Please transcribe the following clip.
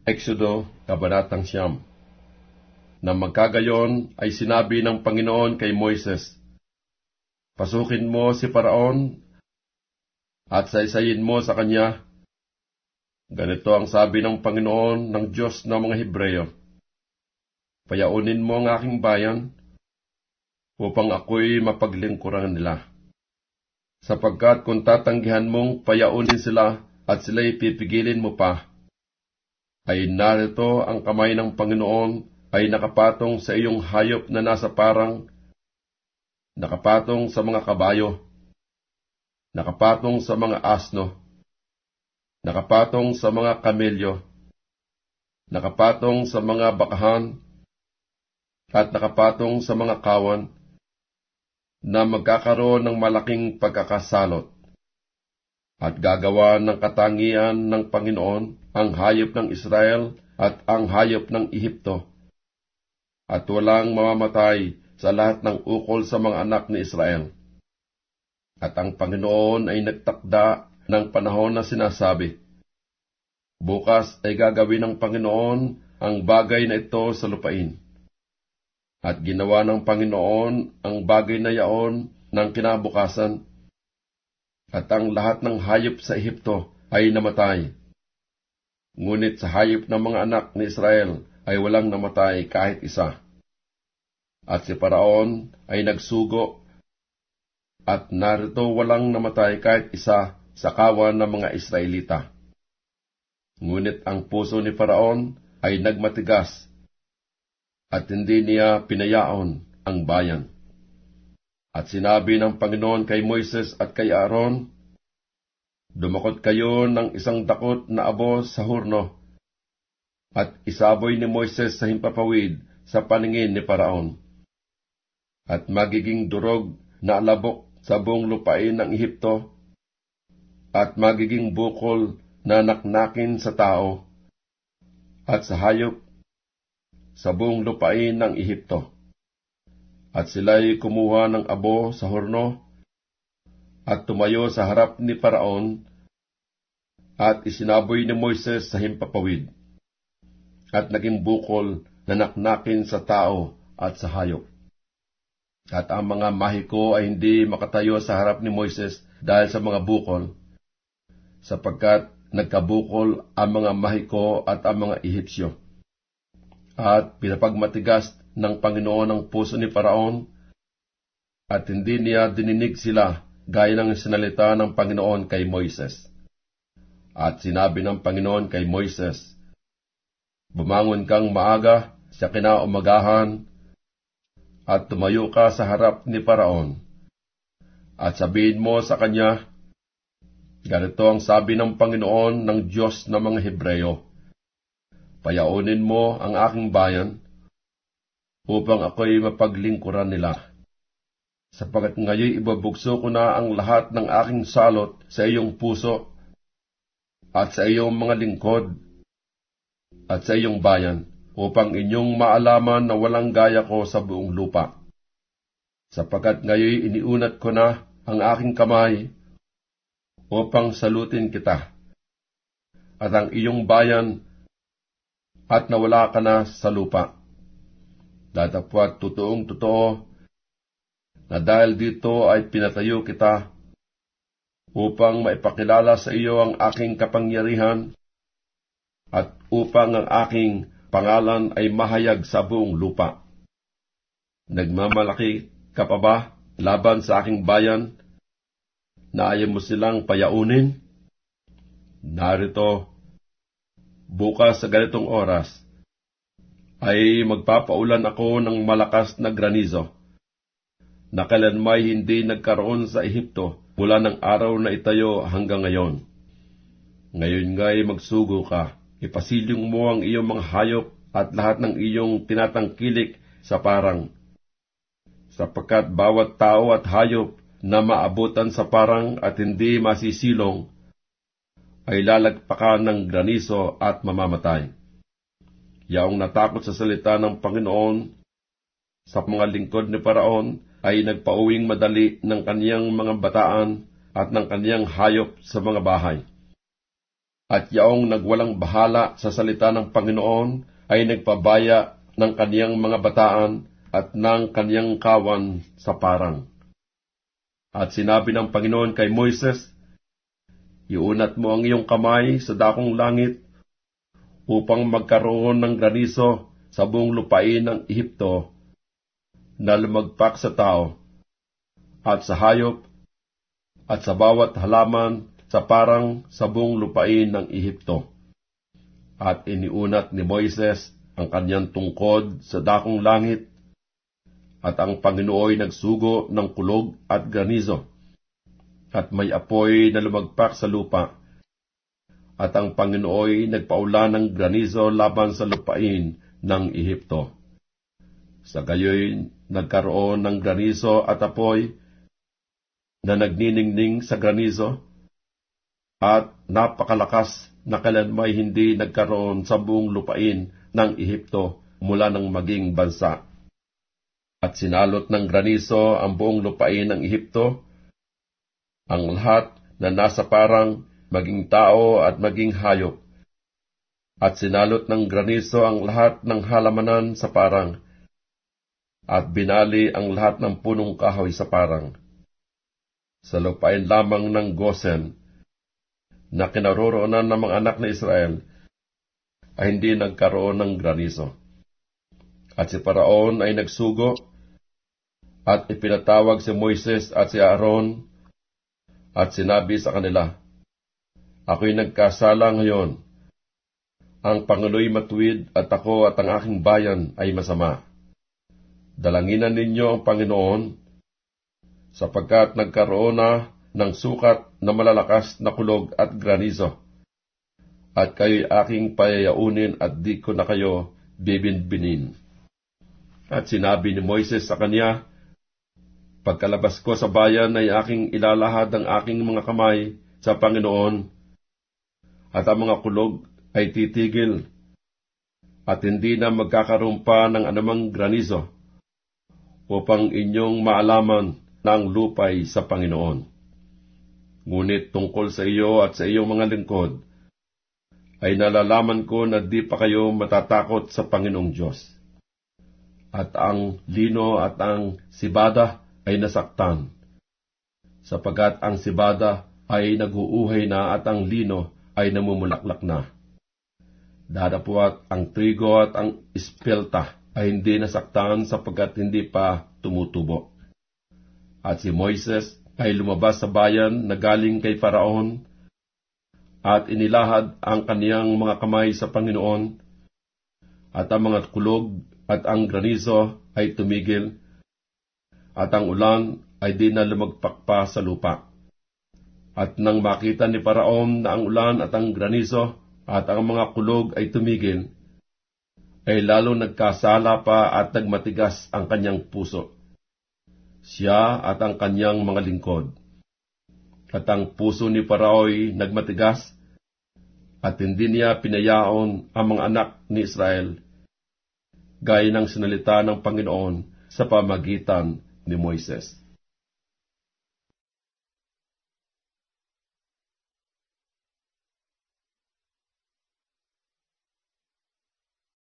Exodo, Kabanatang 9. Na magkagayon ay sinabi ng Panginoon kay Moises, "Pasukin mo si Paraon at saysayin mo sa kanya. Ganito ang sabi ng Panginoon ng Diyos ng mga Hebreyo, Payaunin mo ang aking bayan upang ako'y mapaglingkuran nila. Sapagkat kung tatanggihan mong payaunin sila at sila'y pipigilin mo pa, ay narito ang kamay ng Panginoon ay nakapatong sa iyong hayop na nasa parang, nakapatong sa mga kabayo, nakapatong sa mga asno, nakapatong sa mga kamelyo, nakapatong sa mga bakahan, at nakapatong sa mga kawan, na magkakaroon ng malaking pagkakasalot, at gagawa ng katangian ng Panginoon ang hayop ng Israel at ang hayop ng Ehipto, at walang mamamatay sa lahat ng ukol sa mga anak ni Israel. At ang Panginoon ay nagtakda ng panahon na sinasabi, Bukas ay gagawin ng Panginoon ang bagay na ito sa lupain. At ginawa ng Panginoon ang bagay na yaon ng kinabukasan, at ang lahat ng hayop sa Ehipto ay namatay. Ngunit sa hayop ng mga anak ni Israel ay walang namatay kahit isa. At si Paraon ay nagsugo, at narito walang namatay kahit isa sa kawan ng mga Israelita. Ngunit ang puso ni Paraon ay nagmatigas, at hindi niya pinayaon ang bayan. At sinabi ng Panginoon kay Moises at kay Aaron, Dumakot kayo ng isang dakot na abo sa hurno, at isaboy ni Moises sa himpapawid sa paningin ni Paraon. At magiging durog na alabok sa buong lupain ng Ehipto, at magiging bukol na naknakin sa tao, at sa hayop, sa buong lupain ng Ehipto. At sila'y kumuha ng abo sa horno, at tumayo sa harap ni Paraon, at isinaboy ni Moises sa himpapawid, at naging bukol na naknakin sa tao at sa hayop. At ang mga mahiko ay hindi makatayo sa harap ni Moises dahil sa mga bukol, sapagkat nagkabukol ang mga mahiko at ang mga Ehipsyo. At pinapagmatigas ng Panginoon ang puso ni Paraon, at hindi niya dininig sila gaya ng sinalita ng Panginoon kay Moises. At sinabi ng Panginoon kay Moises, Bumangon kang maaga sa kinaumagahan, at tumayo ka sa harap ni Paraon, at sabihin mo sa kanya, Ganito ang sabi ng Panginoon ng Diyos ng mga Hebreyo, Payaunin mo ang aking bayan, upang ako'y mapaglingkuran nila. Sapagat ngayon ibabugso ko na ang lahat ng aking salot sa iyong puso, at sa iyong mga lingkod, at sa iyong bayan, upang inyong maalaman na walang gaya ko sa buong lupa. Sapagat ngayon iniunat ko na ang aking kamay, upang salutin kita, at ang iyong bayan, at nawala ka na sa lupa. Datapwat totoong totoo, na dahil dito ay pinatayo kita, upang maipakilala sa iyo ang aking kapangyarihan, at upang ang aking pangalan ay mahayag sa buong lupa. Nagmamalaki ka pa ba laban sa aking bayan, na ayaw mo silang payaunin? Narito, bukas sa ganitong oras, ay magpapaulan ako ng malakas na granizo, na kailanmay hindi nagkaroon sa Ehipto mula ng araw na itayo hanggang ngayon. Ngayon nga'y magsugo ka, ipasilyong mo ang iyong mga hayop at lahat ng iyong tinatangkilik sa parang, sapagkat bawat tao at hayop na maabutan sa parang at hindi masisilong ay lalagpakan ng granizo at mamamatay. Yaong natakot sa salita ng Panginoon sa mga lingkod ni Paraon ay nagpauwing madali ng kaniyang mga bataan at ng kaniyang hayop sa mga bahay. at yaong nagwalang bahala sa salita ng Panginoon ay nagpabaya ng kaniyang mga bataan at ng kaniyang kawan sa parang. At sinabi ng Panginoon kay Moises, iunat mo ang iyong kamay sa dakong langit upang magkaroon ng granizo sa buong lupain ng Ehipto na lumagpak sa tao at sa hayop at sa bawat halaman sa parang sa buong lupain ng Ehipto. At iniunat ni Moises ang kanyang tungkod sa dakong langit, at ang Panginooy nagsugo ng kulog at granizo, at may apoy na lumagpak sa lupa, at ang Panginooy nagpaulan ng granizo laban sa lupain ng Ehipto. Sa gayoy, nagkaroon ng granizo at apoy na nagniningning sa granizo, at napakalakas na kailanmay hindi nagkaroon sa buong lupain ng Ehipto mula ng maging bansa. At sinalot ng granizo ang buong lupain ng Ehipto, ang lahat na nasa parang, maging tao at maging hayop. At sinalot ng granizo ang lahat ng halamanan sa parang, at binali ang lahat ng punong kahoy sa parang. Sa lupain lamang ng Gosen, na kinaroroonan ng mga anak na Israel, ay hindi nagkaroon ng granizo. At si Paraon ay nagsugo, at ipinatawag si Moises at si Aaron, at sinabi sa kanila, ako'y nagkasala ngayon. Ang Pangulo'y matuwid at ako at ang aking bayan ay masama. Dalanginan ninyo ang Panginoon, sapagkat nagkaroon na ng sukat na malalakas na kulog at granizo, at kayo'y aking payayaunin at di ko na kayo bibinbinin. At sinabi ni Moises sa kanya, pagkalabas ko sa bayan ay aking ilalahad ang aking mga kamay sa Panginoon, at ang mga kulog ay titigil, at hindi na magkakaroon pa ng anumang granizo, upang inyong maalaman na ang lupay sa Panginoon. Ngunit tungkol sa iyo at sa iyong mga lingkod, ay nalalaman ko na di pa kayo matatakot sa Panginoong Diyos. At ang lino at ang sibada ay nasaktan, sapagkat ang sibada ay naguuhay na at ang lino ay namumulaklak na. Dadapwat ang trigo at ang espelta ay hindi nasaktan sapagkat hindi pa tumutubo. At si Moises ay lumabas sa bayan na galing kay Faraon, at inilahad ang kaniyang mga kamay sa Panginoon, at ang mga kulog at ang granizo ay tumigil, at ang ulan ay di na lumagpak pa sa lupa. At nang makita ni Faraon na ang ulan at ang granizo at ang mga kulog ay tumigil, ay lalo nagkasala pa at nagmatigas ang kanyang puso, siya at ang kanyang mga lingkod. At ang puso ni Paraoy nagmatigas, at hindi niya pinayaon ang mga anak ni Israel, gaya ng sinalita ng Panginoon sa pamagitan ni Moises.